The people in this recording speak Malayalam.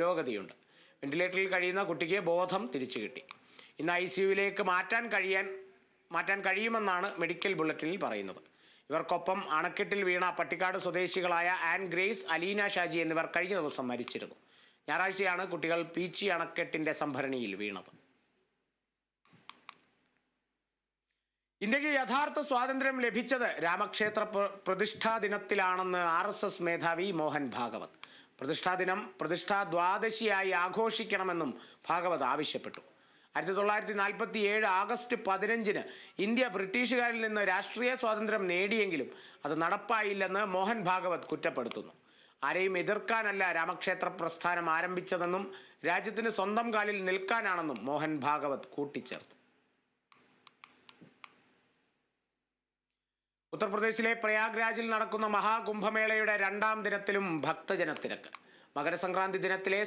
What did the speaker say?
പുരോഗതിയുണ്ട്. വെന്റിലേറ്ററിൽ കഴിയുന്ന കുട്ടിക്ക് ബോധം തിരിച്ചു കിട്ടി. ഇന്ന് ICUവിലേക്ക് മാറ്റാൻ കഴിയുമെന്നാണ് മെഡിക്കൽ ബുള്ളറ്റിനിൽ പറയുന്നത്. ഇവർക്കൊപ്പം അണക്കെട്ടിൽ വീണ പട്ടിക്കാട് സ്വദേശികളായ ആൻ ഗ്രേസ്, അലീന ഷാജി എന്നിവർ കഴിഞ്ഞ ദിവസം മരിച്ചിരുന്നു. ഞായറാഴ്ചയാണ് കുട്ടികൾ പീച്ചി അണക്കെട്ടിന്റെ സംഭരണിയിൽ വീണത്. ഇന്ത്യക്ക് യഥാർത്ഥ സ്വാതന്ത്ര്യം ലഭിച്ചത് രാമക്ഷേത്ര പ്രതിഷ്ഠാ ദിനത്തിലാണെന്ന് RSS മേധാവി മോഹൻ ഭാഗവത്. പ്രതിഷ്ഠാ ദിനം പ്രതിഷ്ഠാ ദ്വാദശിയായി ആഘോഷിക്കണമെന്നും ഭാഗവത് ആവശ്യപ്പെട്ടു. 1947 ആഗസ്റ്റ് 15 ഇന്ത്യ ബ്രിട്ടീഷുകാരിൽ നിന്ന് രാഷ്ട്രീയ സ്വാതന്ത്ര്യം നേടിയെങ്കിലും അത് നടപ്പായില്ലെന്ന് മോഹൻ ഭാഗവത് കുറ്റപ്പെടുത്തുന്നു. ആരെയും എതിർക്കാനല്ല രാമക്ഷേത്ര പ്രസ്ഥാനം ആരംഭിച്ചതെന്നും രാജ്യത്തിന് സ്വന്തം കാലിൽ നിൽക്കാനാണെന്നും മോഹൻ ഭാഗവത് കൂട്ടിച്ചേർത്തു. ഉത്തർപ്രദേശിലെ പ്രയാഗ്രാജിൽ നടക്കുന്ന മഹാകുംഭമേളയുടെ 2ാം ദിനത്തിലും ഭക്തജനത്തിരക്ക്. മകരസംക്രാന്തി ദിനത്തിലെ